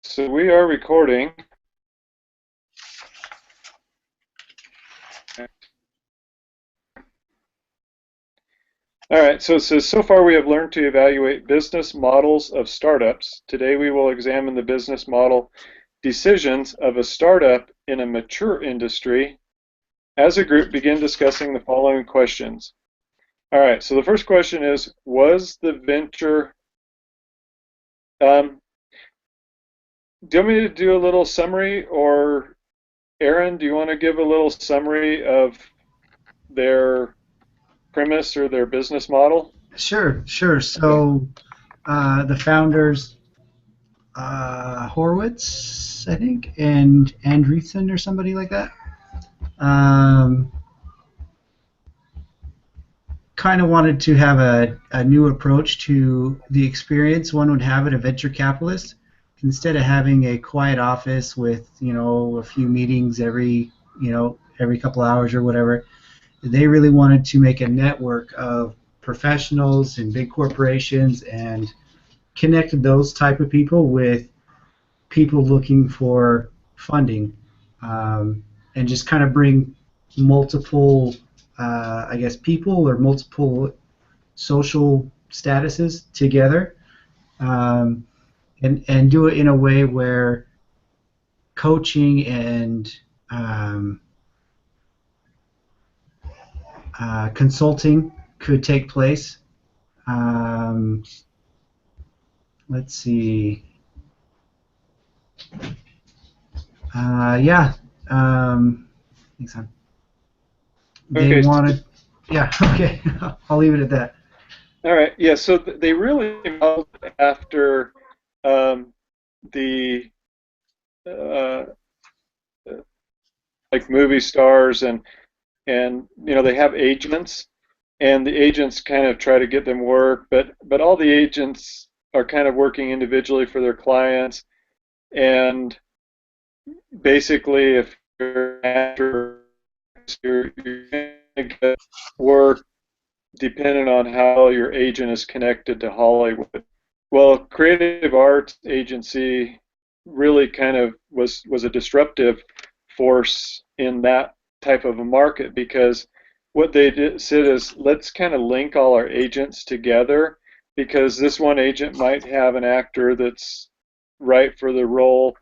So we are recording. All right, so it says, so far we have learned to evaluate business models of startups. Today we will examine the business model decisions of a startup in a mature industry. As a group, begin discussing the following questions. All right, so the first question is, was the venture, um, do you want me to do a little summary, or Aaron, do you want to give a little summary of their premise or their business model? Sure. So the founders, Horowitz, I think, and Andreessen or somebody like that, um, kind of wanted to have a new approach to the experience one would have at a venture capitalist. Instead of having a quiet office with, a few meetings every couple hours or whatever, they really wanted to make a network of professionals and big corporations and connected those type of people with people looking for funding, and just kind of bring multiple, I guess, people or multiple social statuses together, and do it in a way where coaching and um, consulting could take place. Um, let's see. Yeah. Thanks, hon. They Okay, wanted. Yeah. Okay. I'll leave it at that. all right, yeah, so they really modeled after um, the uh, like movie stars, and they have agents, and the agents kind of try to get them work, but all the agents are kind of working individually for their clients, and basically if you're an actor, you're going to get work depending on how your agent is connected to Hollywood. Well, creative arts agency really kind of was a disruptive force in that type of a market, because what they said is, let's kind of link all our agents together, because this one agent might have an actor that's right for the role,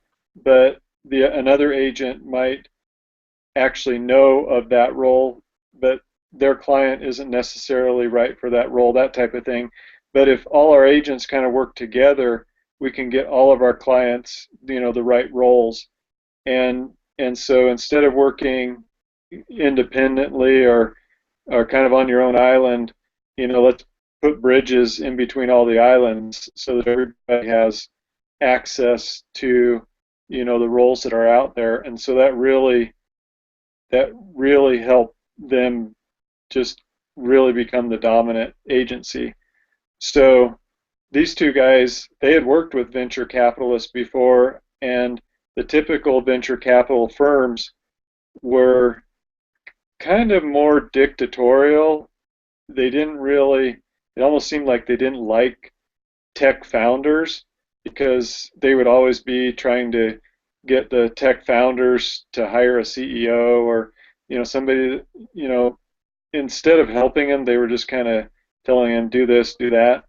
but another agent might actually know of that role, but their client isn't necessarily right for that role, that type of thing. But if all our agents kind of work together, we can get all of our clients, the right roles. And so instead of working independently or kind of on your own island, let's put bridges in between all the islands so that everybody has access to, the roles that are out there. And so that really helped them just really become the dominant agency. So these two guys, they had worked with venture capitalists before, and the typical venture capital firms were kind of more dictatorial. They didn't really, it almost seemed like they didn't like tech founders, because they would always be trying to get the tech founders to hire a CEO, or somebody, instead of helping them, they were just kind of telling them, do this, do that.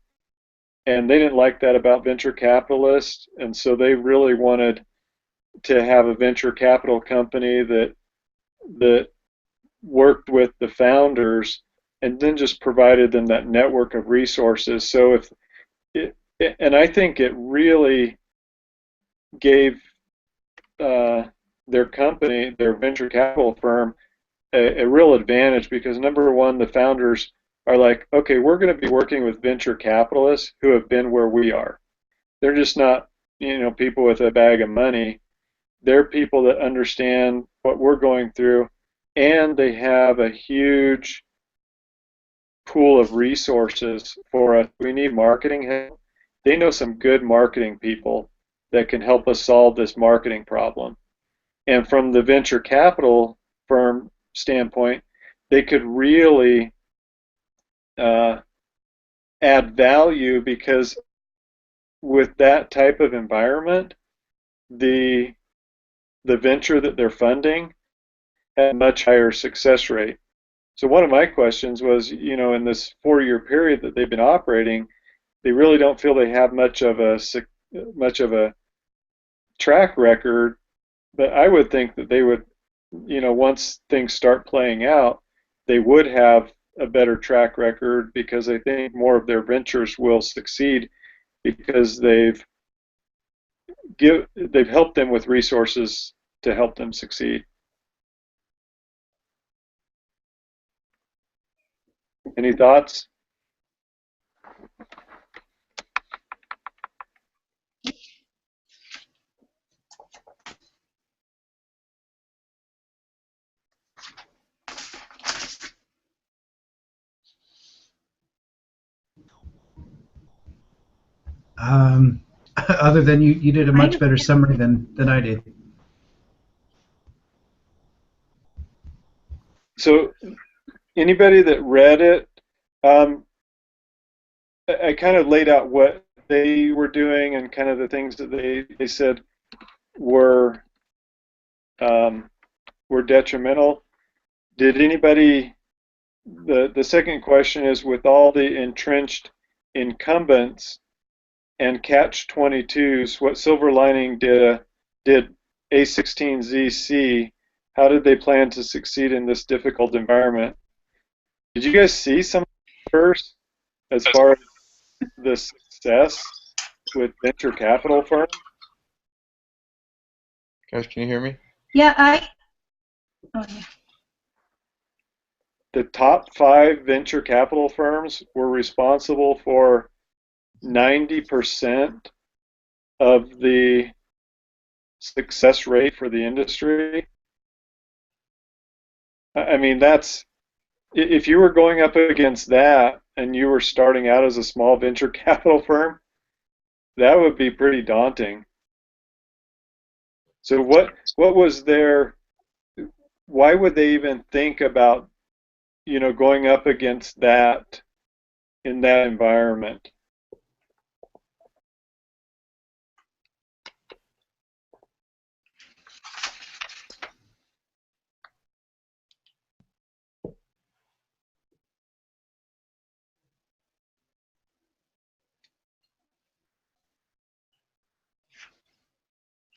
And they didn't like that about venture capitalists, and so they really wanted to have a venture capital company that worked with the founders and then just provided them that network of resources. So if and I think it really gave uh, their company, their venture capital firm, a real advantage, because number one, the founders are like, okay, we're going to be working with venture capitalists who have been where we are. They're just not, people with a bag of money. They're people that understand what we're going through, and they have a huge pool of resources for us. We need marketing help. They know some good marketing people that can help us solve this marketing problem. And from the venture capital firm standpoint, they could really uh, add value, because with that type of environment, the venture that they're funding at a much higher success rate. So one of my questions was, in this 4-year period that they've been operating, they really don't feel they have much of a track record. But I would think that they would, once things start playing out, they would have a better track record, because I think more of their ventures will succeed because they've helped them with resources to help them succeed. Any thoughts? Other than you did a much better summary than I did. So anybody that read it, um, I kind of laid out what they were doing and kind of the things that they said were um, were detrimental. Did anybody? The second question is, with all the entrenched incumbents and catch 22s, what silver lining did A16Z see? How did they plan to succeed in this difficult environment? Did you guys see some first as far as the success with venture capital firms? Guys, can you hear me? Yeah, oh, yeah. The top 5 venture capital firms were responsible for 90% of the success rate for the industry. I mean, if you were going up against that and you were starting out as a small venture capital firm, that would be pretty daunting. So what was why would they even think about, going up against that in that environment?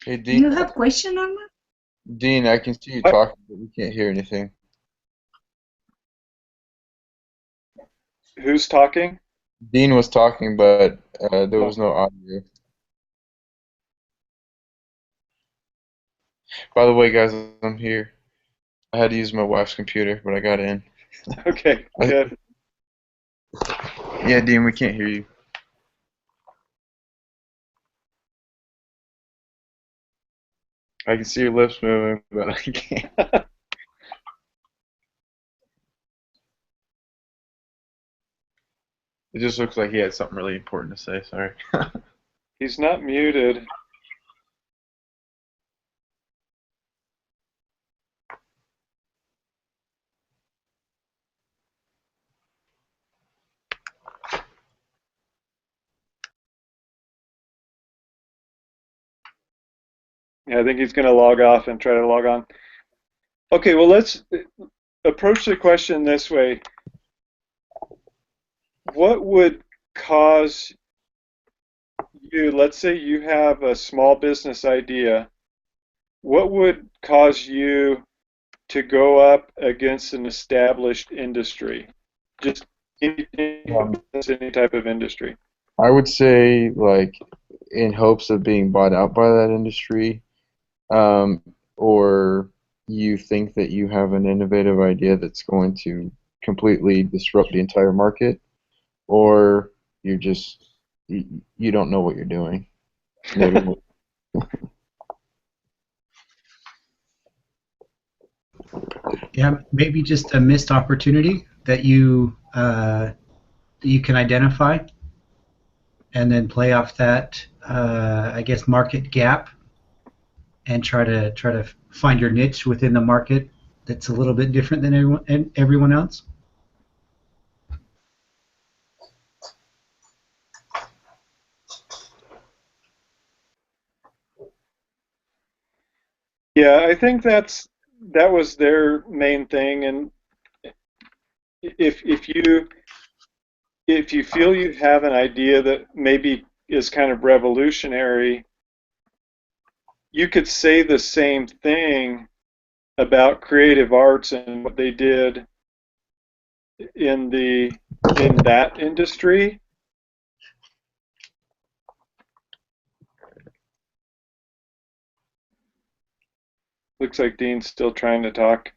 Hey, Do you have question, Norma? Dean, I can see you What? talking, but we can't hear anything. Who's talking? Dean was talking, but there Oh, was no audio. By the way, guys, I'm here. I had to use my wife's computer, but I got in. okay, I, good. yeah, Dean, we can't hear you. I can see your lips moving, but I can't. It just looks like he had something really important to say. Sorry. He's not muted. Yeah, I think he's going to log off and try to log on. Okay, well, let's approach the question this way. What would cause let's say you have a small business idea, what would cause you to go up against an established industry? Just anything, Um, any type of industry. I would say, like, in hopes of being bought out by that industry, um, or you think that you have an innovative idea that's going to completely disrupt the entire market, or you just you don't know what you're doing. Maybe. Yeah, maybe just a missed opportunity that you can identify, and then play off that, I guess, market gap, and try to find your niche within the market that's a little bit different than everyone else. Yeah, I think that was their main thing, and if you feel you have an idea that maybe is kind of revolutionary, you could say the same thing about creative arts and what they did in that industry. Looks like Dean's still trying to talk.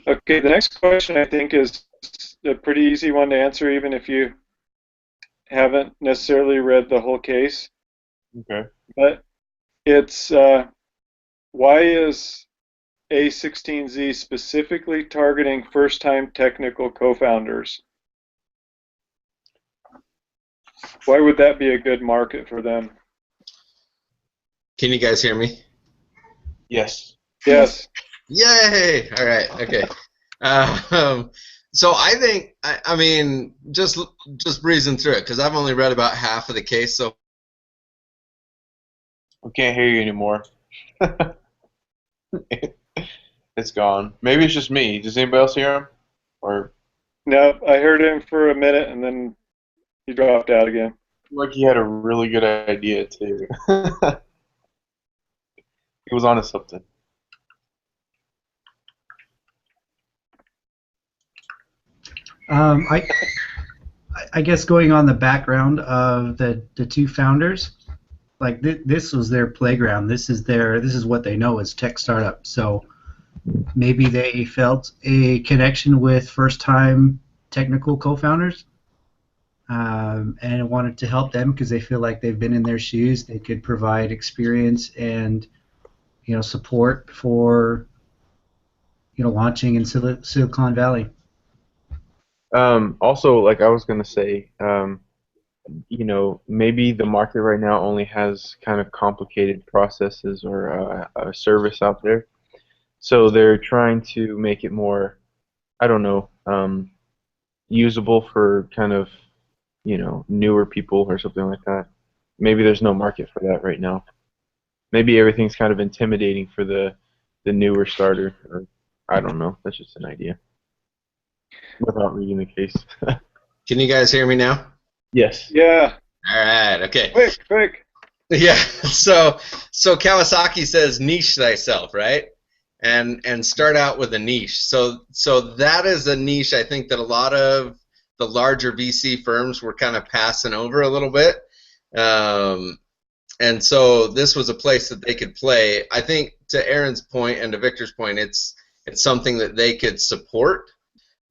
Okay, the next question I think is a pretty easy one to answer, even if you haven't necessarily read the whole case. Okay. But it's why is A16Z specifically targeting first-time technical co-founders? Why would that be a good market for them? Can you guys hear me? Yes. Yes. Yay! All right. Okay. So I think I mean just breezing through it because I've only read about half of the case. So We can't hear you anymore. It's gone. Maybe it's just me. Does anybody else hear him? Or No, I heard him for a minute and then he dropped out again. like he had a really good idea too. He was onto something. Um, I I guess going on the background of the two founders, like this was their playground. This is what they know as tech startup. So maybe they felt a connection with first-time technical co-founders, and wanted to help them because they feel like they've been in their shoes. They could provide experience and support for launching in Silicon Valley. Also, like I was gonna say, maybe the market right now only has kind of complicated processes or a service out there, so they're trying to make it more, I don't know, usable for kind of, newer people or something like that. Maybe there's no market for that right now. Maybe everything's kind of intimidating for the newer starter, or I don't know. That's just an idea without reading the case. can you guys hear me now? Yes. Yeah. All right. Okay. Quick. Yeah. So Kawasaki says niche thyself, right? And start out with a niche. So that is a niche I think that a lot of the larger VC firms were kind of passing over a little bit. And so this was a place that they could play. I think to Aaron's point and to Victor's point, it's something that they could support,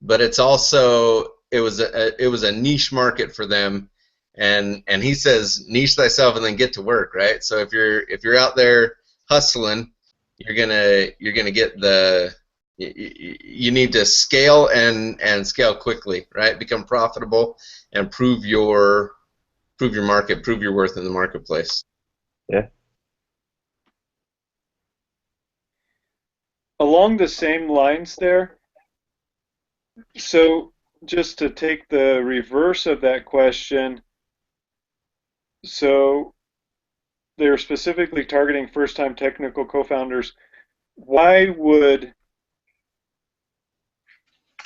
but it's also it was a niche market for them. And he says niche thyself and then get to work, right? So if you're out there hustling, you're gonna get you need to scale and scale quickly, right? Become profitable and prove your market, prove your worth in the marketplace. Yeah. Along the same lines there, so just to take the reverse of that question, so they're specifically targeting first-time technical co-founders. Why would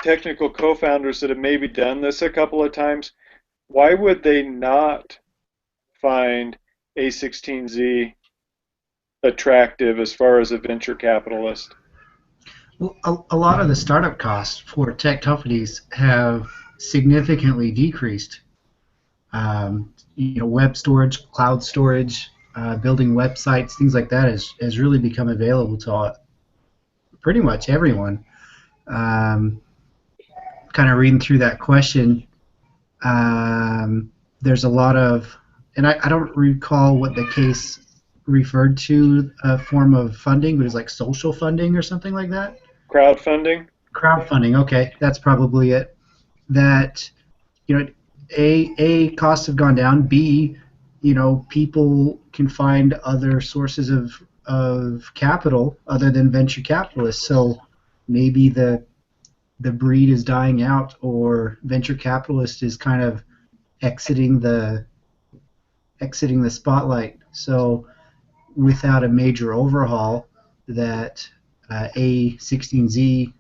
technical co-founders that have maybe done this a couple of times, why would they not find A16Z attractive as far as a venture capitalist? Well, a lot of the startup costs for tech companies have significantly decreased. Web storage, cloud storage, building websites, things like that has really become available to pretty much everyone. Kind of reading through that question, there's a lot of, and I don't recall what the case referred to a form of funding, but it's like social funding or something like that. Crowdfunding? Crowdfunding, okay, that's probably it. That, A, costs have gone down. B, people can find other sources of capital other than venture capitalists. So maybe the the breed is dying out, or venture capitalist is kind of exiting the spotlight. So without a major overhaul that A16Z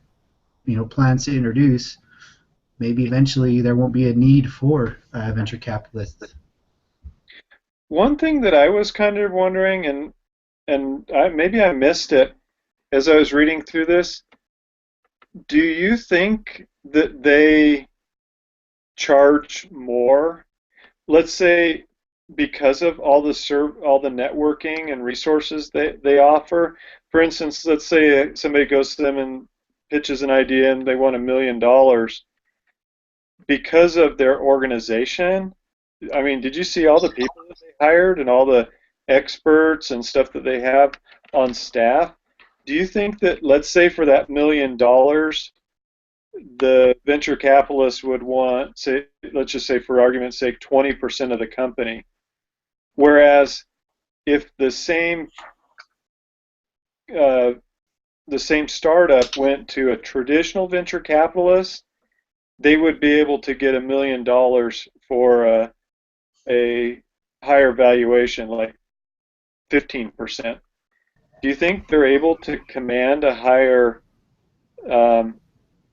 plans to introduce, maybe eventually there won't be a need for venture capitalists. One thing that I was kind of wondering, maybe I missed it as I was reading through this, do you think that they charge more? Let's say because of all the networking and resources they offer. For instance, let's say somebody goes to them and pitches an idea and they want $1 million because of their organization. I mean, did you see all the people that they hired and all the experts and stuff that they have on staff? Do you think that, let's say for that $1 million, the venture capitalist would want, say, let's just say for argument's sake, 20% of the company? Whereas if uh, the same startup went to a traditional venture capitalist, they would be able to get $1 million for a higher valuation, like 15%. Do you think they're able to command a higher um,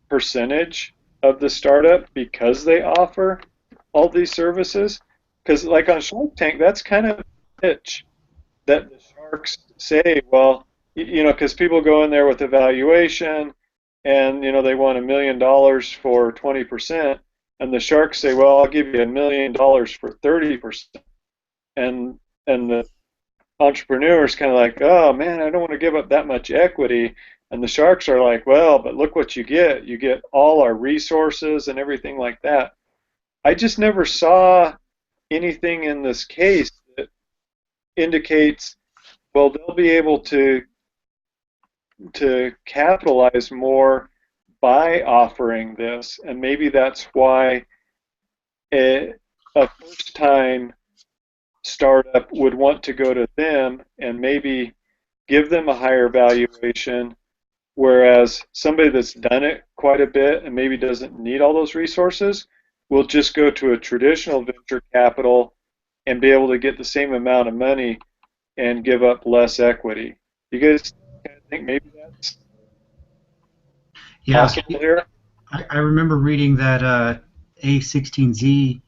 percentage of the startup because they offer all these services? Because, like on Shark Tank, that's kind of a pitch that the sharks say, well, because people go in there with evaluation and, they want $1 million for 20%, and the sharks say, well, I'll give you $1 million for 30%. And the entrepreneur's kind of like, oh man, I don't want to give up that much equity. And the sharks are like, well, but look what you get. You get all our resources and everything like that. I just never saw anything in this case that indicates, well, they'll be able to capitalize more by offering this, and maybe that's why a first-time startup would want to go to them and maybe give them a higher valuation, whereas somebody that's done it quite a bit and maybe doesn't need all those resources will just go to a traditional venture capital and be able to get the same amount of money and give up less equity. You guys kind of think maybe that's Yeah, possible here? I remember reading that A16Z,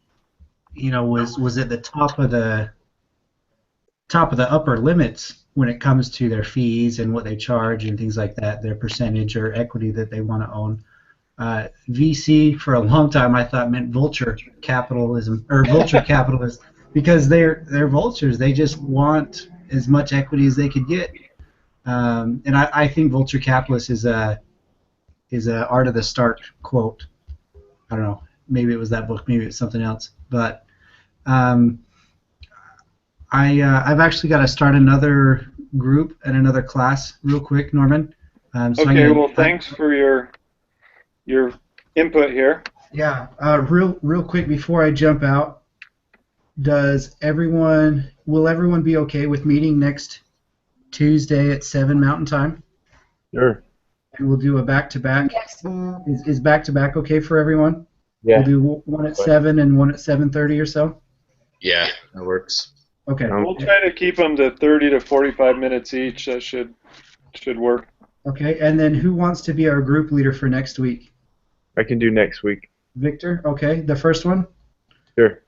was at the top of the upper limits when it comes to their fees and what they charge and things like that, their percentage or equity that they want to own. VC for a long time I thought meant vulture capitalism or vulture capitalist, because they're vultures. They just want as much equity as they could get. And I think vulture capitalist is a art of the start quote. I don't know. Maybe it was that book. Maybe it's something else. But um, I've actually got to start another group and another class real quick, Norman. Okay, well, thanks for your input here. Yeah, real quick before I jump out, will everyone be okay with meeting next Tuesday at 7 Mountain Time? Sure. And we'll do a back-to-back. Yes. Is back-to-back okay for everyone? Yeah. We'll do one at 7 and one at 7:30 or so? Yeah, that works. Okay. We'll try to keep them to 30 to 45 minutes each. That should work. Okay, and then who wants to be our group leader for next week? I can do next week. Victor, okay. The first one? Sure.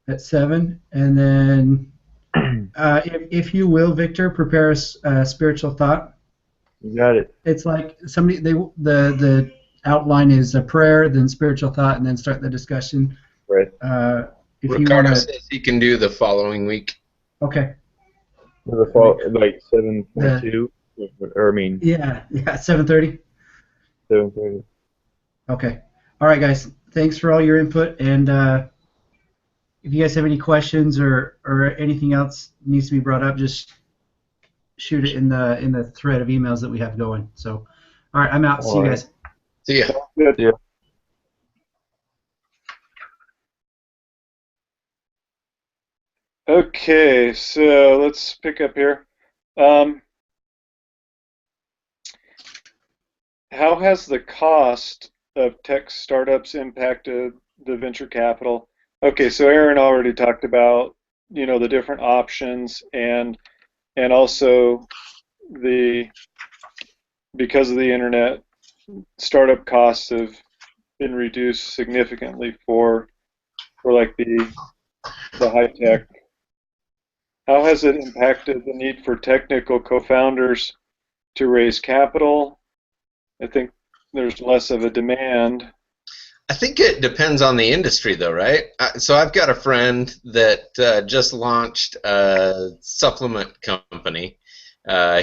At 7. And then, if you will, Victor, prepare a spiritual thought. You got it. It's like the outline is a prayer, then spiritual thought, and then start the discussion. Right. If you Ricardo want to, says he can do the following week. okay. The fall, like 7:42, or I mean Yeah, 7:30. 7:30. Okay. All right, guys. Thanks for all your input, and if you guys have any questions or anything else needs to be brought up, just shoot it in the thread of emails that we have going. So, all right, I'm out. See you guys. See ya. Good. Yeah. Okay, so let's pick up here. How has the cost of tech startups impacted the venture capital? Okay, so Aaron already talked about, the different options and also the because of the internet, startup costs have been reduced significantly for like the high tech. How has it impacted the need for technical co-founders to raise capital? I think there's less of a demand. I think it depends on the industry, though, right? So I've got a friend that just launched a supplement company.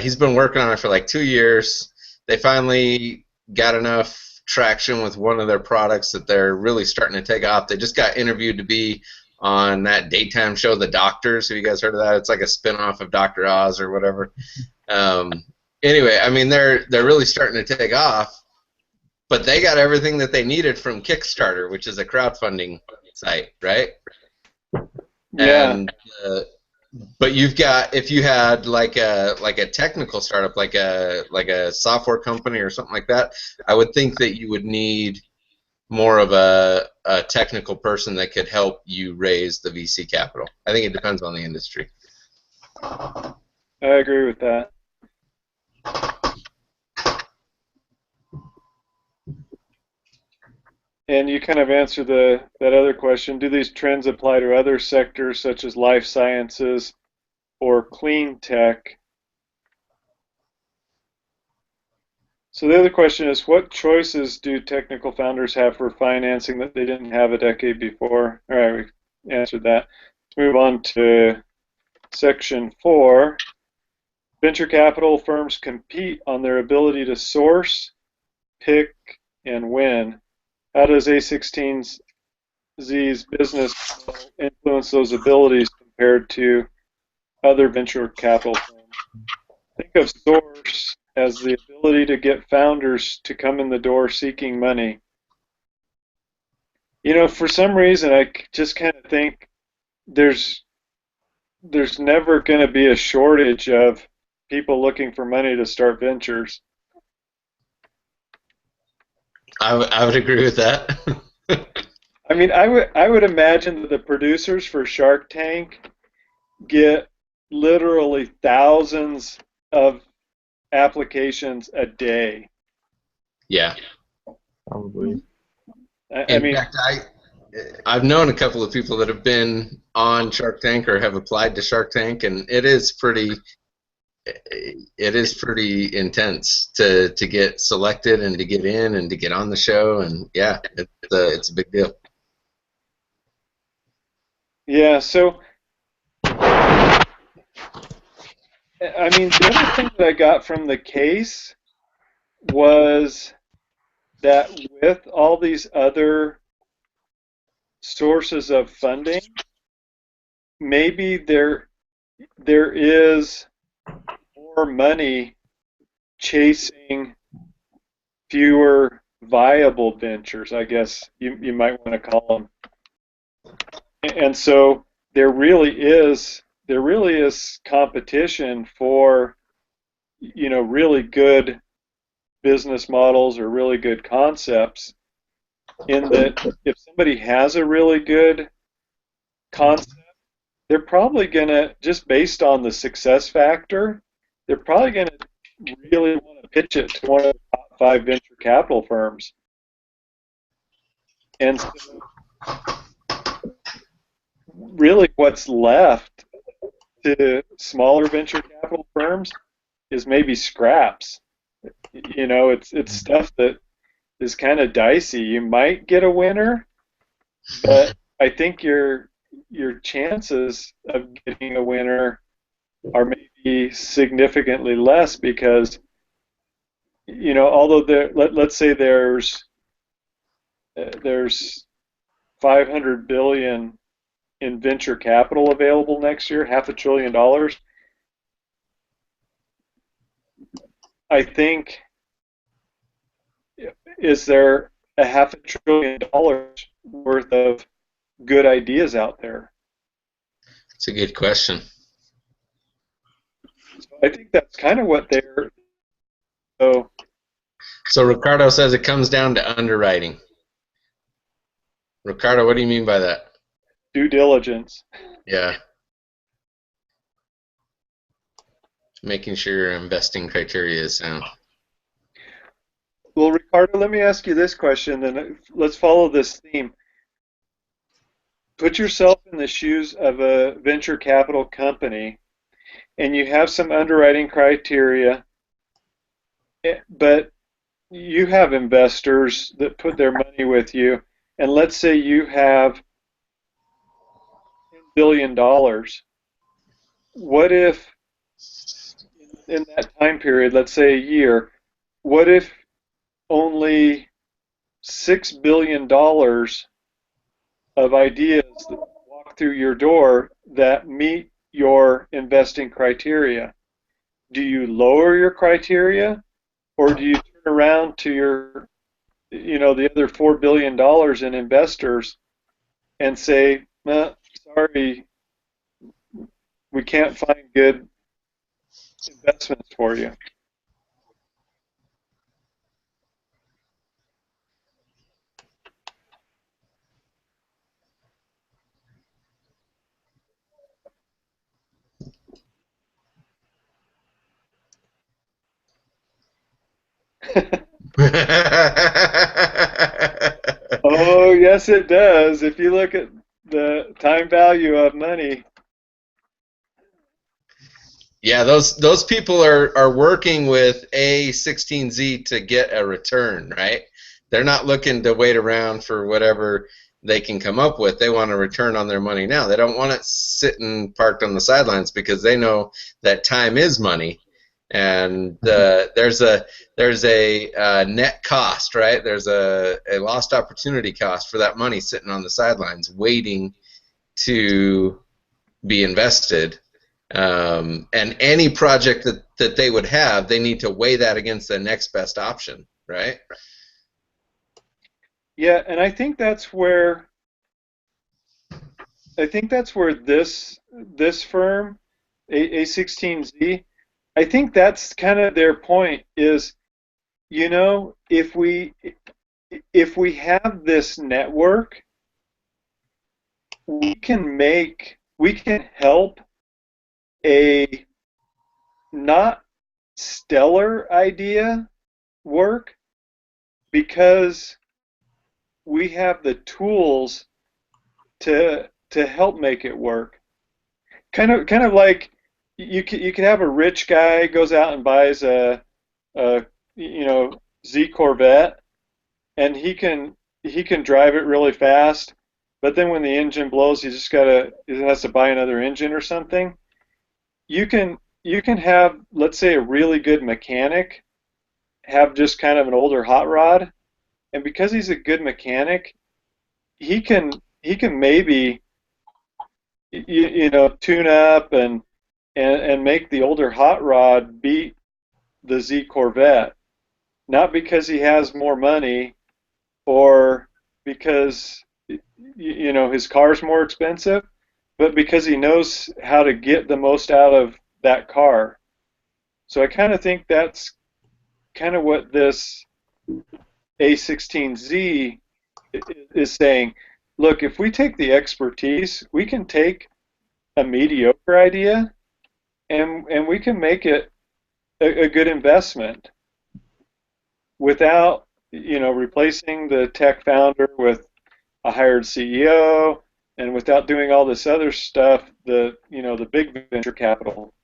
He's been working on it for like 2 years. They finally got enough traction with one of their products that they're really starting to take off. They just got interviewed to be on that daytime show, The Doctors. Have you guys heard of that? It's like a spinoff of Dr. Oz or whatever. Anyway, I mean, they're really starting to take off. But they got everything that they needed from Kickstarter, which is a crowdfunding site, right? Yeah. And but you've got, if you had like a technical startup, like a software company or something like that, I would think that you would need more of a technical person that could help you raise the VC capital. I think it depends on the industry. I agree with that. And you kind of answered that other question. Do these trends apply to other sectors such as life sciences or clean tech? So the other question is, what choices do technical founders have for financing that they didn't have a decade before? All right, we answered that. Let's move on to section 4. Venture capital firms compete on their ability to source, pick, and win. How does A16Z's business model influence those abilities compared to other venture capital firms? Think of source as the ability to get founders to come in the door seeking money. For some reason, I just kind of think there's never going to be a shortage of people looking for money to start ventures. I would agree with that. I mean, I would imagine that the producers for Shark Tank get literally thousands of applications a day. Yeah. Probably. I mean, fact, I've known a couple of people that have been on Shark Tank or have applied to Shark Tank, and it is pretty intense to get selected and to get in and to get on the show, and yeah, it's a big deal. yeah, so I mean, the other thing that I got from the case was that with all these other sources of funding, maybe there is more money chasing fewer viable ventures, I guess you might want to call them. And so there really is competition for really good business models or really good concepts, in that if somebody has a really good concept, they're probably going to, just based on the success factor, they're probably going to really want to pitch it to one of the top 5 venture capital firms. And so really what's left to smaller venture capital firms is maybe scraps. It's stuff that is kind of dicey. You might get a winner, but I think your chances of getting a winner are maybe significantly less because, although let's say there's 500 billion in venture capital available next year, $500 billion. I think, is there $500 billion worth of good ideas out there? It's a good question. So I think that's kind of what they're. So So Ricardo says it comes down to underwriting. Ricardo, what do you mean by that? Due diligence. Yeah. Making sure your investing criteria is sound. Well, Ricardo, let me ask you this question, then let's follow this theme. Put yourself in the shoes of a venture capital company, and you have some underwriting criteria, but you have investors that put their money with you, and let's say you have $10 billion. What if in that time period, let's say a year, what if only $6 billion of ideas that walk through your door that meet your investing criteria? Do you lower your criteria, or do you turn around to your, the other $4 billion in investors and say, sorry, we can't find good investments for you? Oh, yes, it does. If you look at the time value of money. Yeah, those people are working with A16Z to get a return, right? They're not looking to wait around for whatever they can come up with. They want a return on their money now. They don't want it sitting parked on the sidelines because they know that time is money, and there's a net cost, right? There's a lost opportunity cost for that money sitting on the sidelines waiting to be invested. And any project that they would have, they need to weigh that against the next best option, right? Yeah, and I think that's where this firm, A16Z, I think that's kind of their point is, if we have this network, we can help a not stellar idea work because we have the tools to help make it work. Kind of like you could have a rich guy goes out and buys a Z Corvette, and he can drive it really fast, but then when the engine blows, he has to buy another engine or something. You can have, let's say, a really good mechanic have just kind of an older hot rod, and because he's a good mechanic, he can maybe tune up and make the older hot rod beat the Z Corvette, not because he has more money or because his car's more expensive, but because he knows how to get the most out of that car. So I kind of think that's kind of what this A16Z is saying. Look, if we take the expertise, we can take a mediocre idea and we can make it a good investment without replacing the tech founder with a hired CEO and without doing all this other stuff, the big venture capital.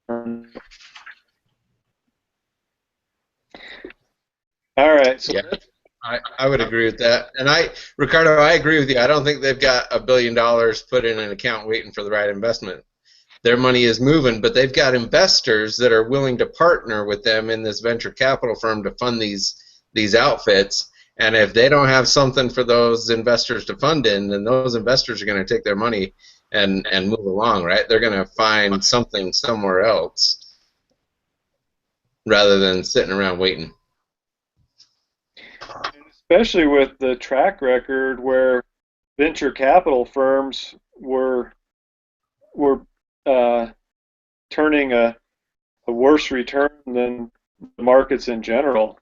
All right, so Yeah, I would agree with that. And Ricardo, I agree with you. I don't think they've got $1 billion put in an account waiting for the right investment. Their money is moving, but they've got investors that are willing to partner with them in this venture capital firm to fund these outfits. And if they don't have something for those investors to fund in, then those investors are going to take their money and move along, right? They're going to find something somewhere else rather than sitting around waiting. especially with the track record where venture capital firms were turning a worse return than markets in general.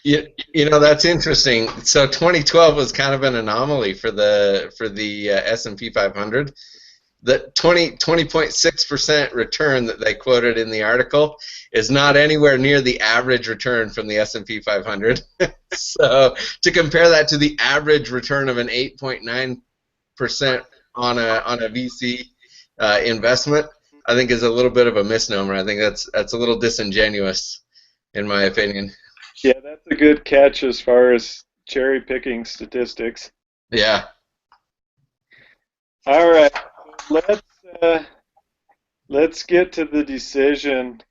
You know, that's interesting. So 2012 was kind of an anomaly for the S&P 500. The 20.6% return that they quoted in the article is not anywhere near the average return from the S&P 500. So to compare that to the average return of an 8.9% on a VC investment, I think is a little bit of a misnomer. I think that's a little disingenuous, in my opinion. Yeah, that's a good catch as far as cherry picking statistics. Yeah. All right, let's get to the decision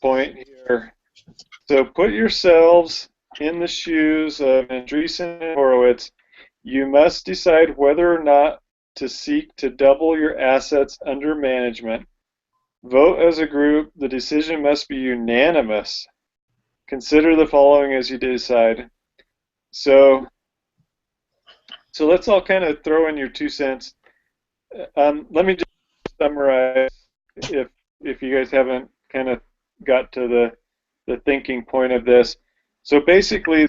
point here. So put yourselves in the shoes of Andreessen and Horowitz. You must decide whether or not to seek to double your assets under management. Vote as a group. The decision must be unanimous. Consider the following as you decide. So let's all kind of throw in your 2 cents. Let me just summarize if you guys haven't kind of got to the thinking point of this. So basically,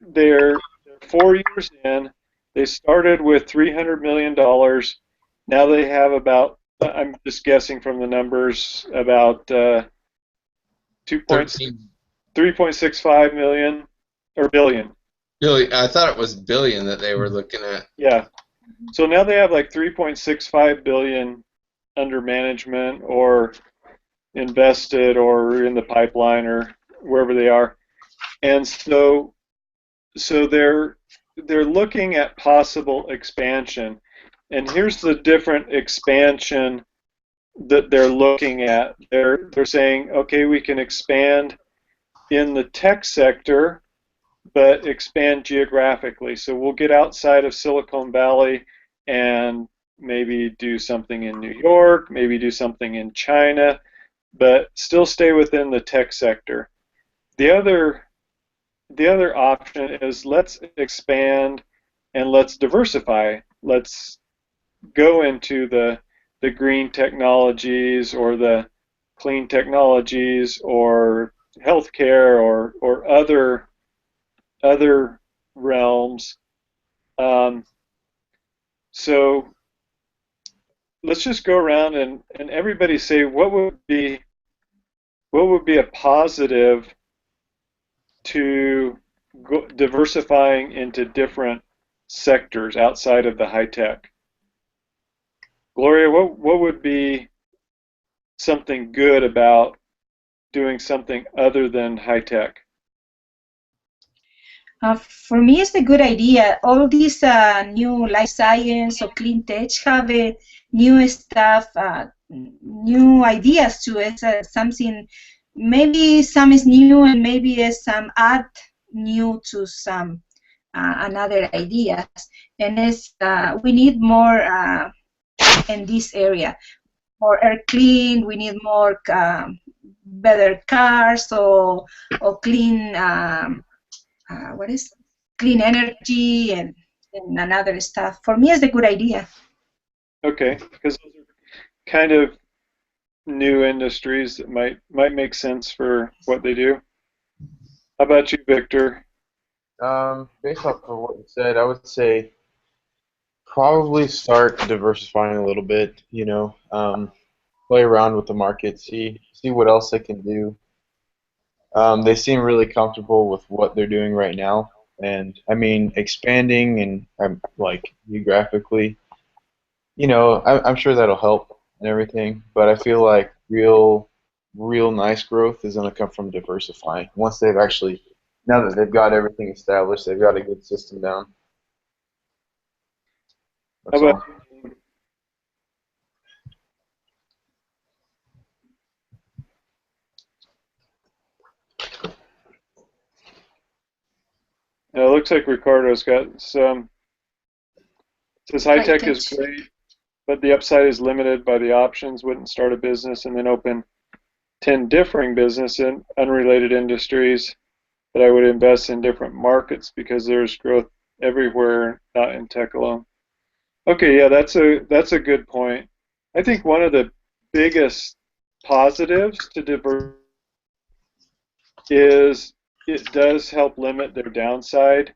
they're 4 years in. They started with $300 million. Now they have about, I'm just guessing from the numbers, about 3.65 million or billion. Billion. I thought it was billion that they were looking at. Yeah. So now they have like 3.65 billion under management or invested or in the pipeline or wherever they are. And so they're looking at possible expansion. And here's the different expansion that they're looking at. They're saying, okay, we can expand in the tech sector, but expand geographically. So we'll get outside of Silicon Valley and maybe do something in New York, maybe do something in China, but still stay within the tech sector. The other option is let's expand and let's diversify. Let's go into the green technologies or the clean technologies or healthcare or other realms. So let's just go around and everybody say what would be a positive to diversifying into different sectors outside of the high tech. Gloria, what would be something good about doing something other than high tech? For me, it's a good idea. All these new life science or clean tech have new stuff, new ideas to it. Something, maybe some is new and maybe is some add new to some another ideas. And it's we need more in this area. More air clean. We need more better cars or clean. What is clean energy and another stuff. For me, it's a good idea. Okay, because those are kind of new industries that might make sense for what they do. How about you, Victor? Based off of what you said, I would say probably start diversifying a little bit. Play around with the market, see what else they can do. They seem really comfortable with what they're doing right now, and I mean expanding and like geographically. I'm sure that'll help and everything, but I feel like real nice growth is going to come from diversifying. Once they've actually, now that they've got everything established, they've got a good system down. That's How about all. it looks like Ricardo's got some. Says high tech is great, but the upside is limited by the options. Wouldn't start a business and then open 10 differing business in unrelated industries, but I would invest in different markets because there's growth everywhere, not in tech alone. Okay, yeah, that's a good point. I think one of the biggest positives to diversify is it does help limit their downside,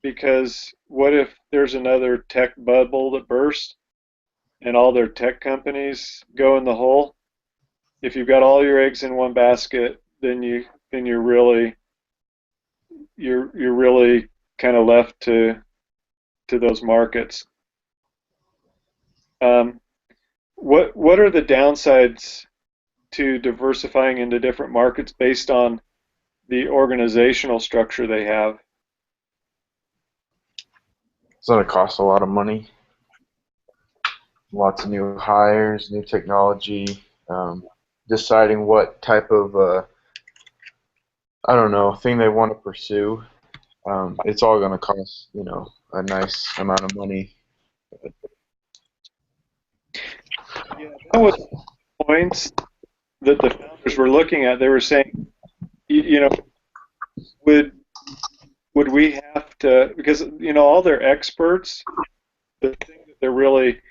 because what if there's another tech bubble that bursts and all their tech companies go in the hole? If you've got all your eggs in one basket, then you're really kind of left to those markets. What are the downsides to diversifying into different markets based on the organizational structure they have? It's going to cost a lot of money. Lots of new hires, new technology, deciding what type of, I don't know, thing they want to pursue. It's all going to cost, a nice amount of money. Yeah, that was points that the founders were looking at. They were saying, would we have to, because all their experts, the thing that they're really,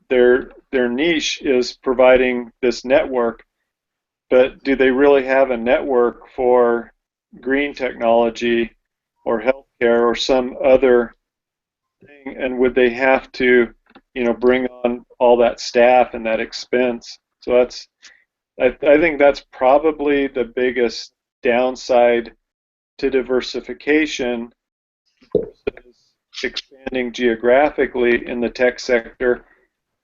their niche is providing this network, but do they really have a network for green technology or healthcare or some other thing? And would they have to, bring on all that staff and that expense? So I think that's probably the biggest downside to diversification, is expanding geographically in the tech sector,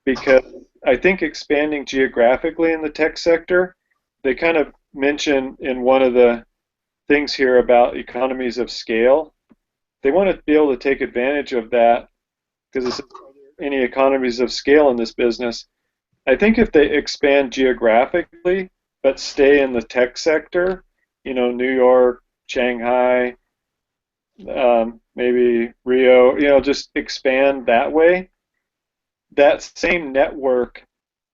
because I think expanding geographically in the tech sector, they kind of mention in one of the things here about economies of scale. They want to be able to take advantage of that, because it says, are there any economies of scale in this business? I think if they expand geographically but stay in the tech sector, New York, Shanghai, maybe Rio, just expand that way. That same network,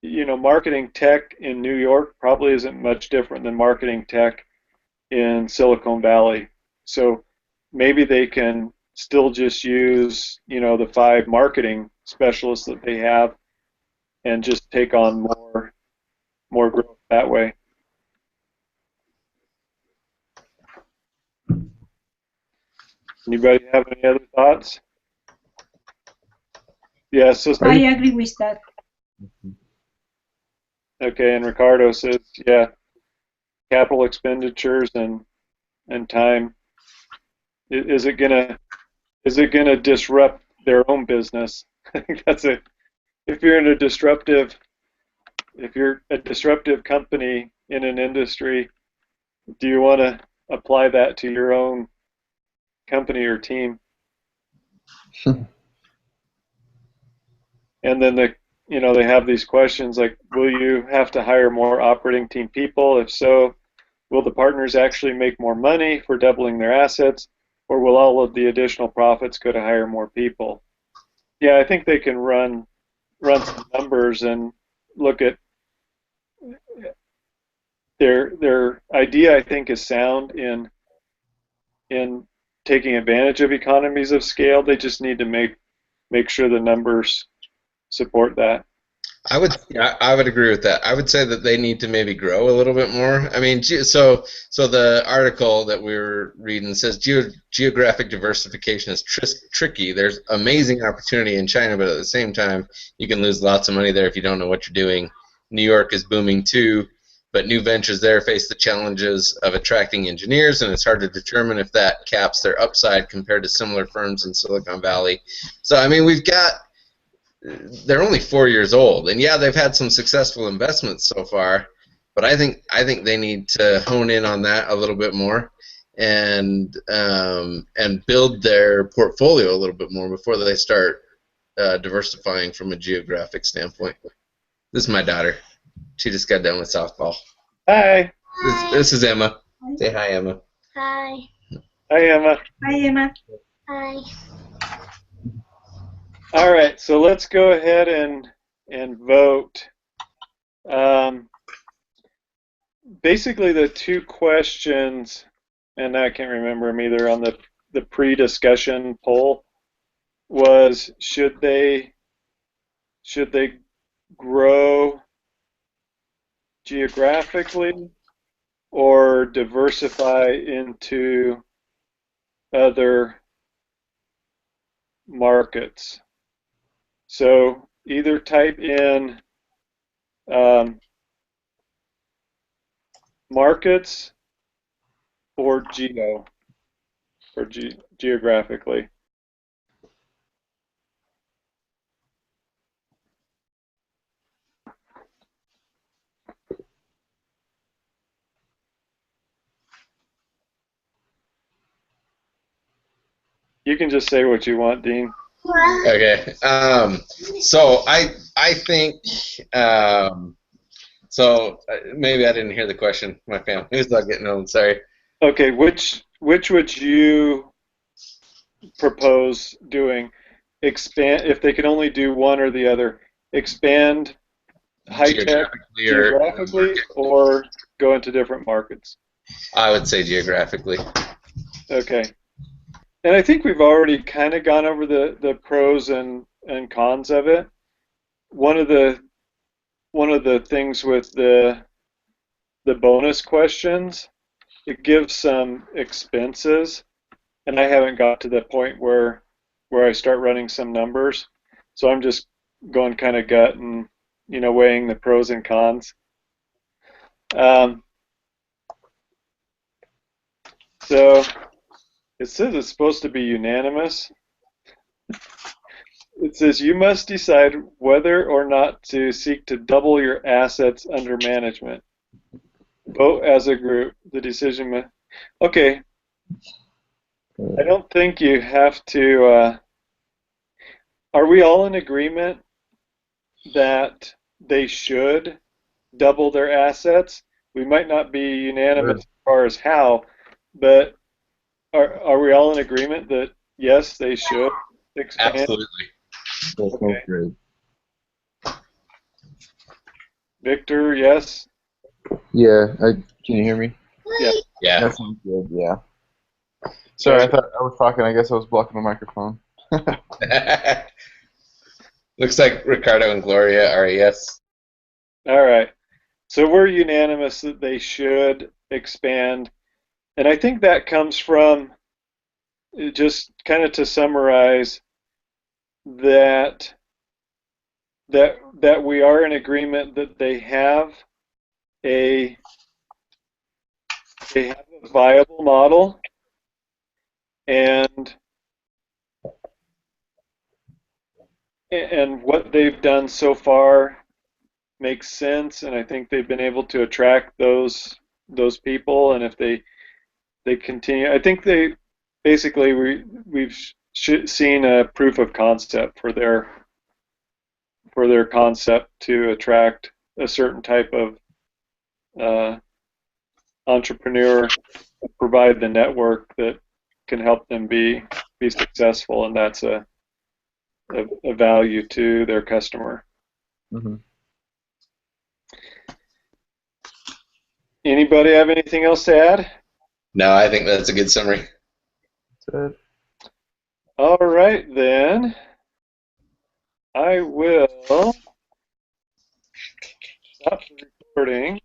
marketing tech in New York probably isn't much different than marketing tech in Silicon Valley. So maybe they can still just use, the 5 marketing specialists that they have and just take on more growth that way. Anybody have any other thoughts? Yeah, so I agree with that. okay, and Ricardo says, yeah, capital expenditures and time. Is it gonna disrupt their own business? I think that's it. If you're a disruptive company in an industry, do you want to apply that to your own company or team? And then they have these questions like, will you have to hire more operating team people? If so, will the partners actually make more money for doubling their assets, or will all of the additional profits go to hire more people? Yeah, I think they can run some numbers and look at their idea. I think is sound in taking advantage of economies of scale. They just need to make sure the numbers support that. I would agree with that. I would say that they need to maybe grow a little bit more. I mean, so the article that we were reading says geographic diversification is tricky. There's amazing opportunity in China, but at the same time, you can lose lots of money there if you don't know what you're doing. New York is booming too, but new ventures there face the challenges of attracting engineers, and it's hard to determine if that caps their upside compared to similar firms in Silicon Valley. So, I mean, they're only 4 years old, and yeah, they've had some successful investments so far, but I think they need to hone in on that a little bit more, and build their portfolio a little bit more before they start diversifying from a geographic standpoint. This is my daughter. She just got done with softball. Hi. This is Emma. Say hi, Emma. Hi. Hi, Emma. Hi, Emma. Hi. All right, so let's go ahead and vote. Basically, the 2 questions, and I can't remember them either, on the pre-discussion poll was, should they grow geographically or diversify into other markets. So either type in markets or geo, or geographically. You can just say what you want, Dean. Okay. So I think maybe I didn't hear the question. My family was not getting home. Sorry. Okay, which would you propose doing? Expand, if they could only do one or the other. Expand high tech geographically, or go into different markets. I would say geographically. Okay. And I think we've already kind of gone over the pros and cons of it. One of the things with the bonus questions, it gives some expenses, and I haven't got to the point where I start running some numbers. So I'm just going kind of gut and weighing the pros and cons. So it says it's supposed to be unanimous. It says you must decide whether or not to seek to double your assets under management. Vote as a group. The decision. Okay. I don't think you have to. Are we all in agreement that they should double their assets? We might not be unanimous as far as how, but are we all in agreement that yes, they should expand? Absolutely. That sounds great. Victor, yes? Yeah, can you hear me? Yeah. Yeah. That sounds good, yeah. Sorry, I thought I was talking. I guess I was blocking the microphone. Looks like Ricardo and Gloria are a yes. All right. So we're unanimous that they should expand. And I think that comes from, just kind of to summarize, that we are in agreement that they have a viable model, and what they've done so far makes sense, and I think they've been able to attract those people, and if they continue, I think they basically we've seen a proof of concept for their concept to attract a certain type of entrepreneur, provide the network that can help them be successful, and that's a value to their customer. Mm-hmm. Anybody have anything else to add? No, I think that's a good summary. Good. All right, then. I will stop the recording.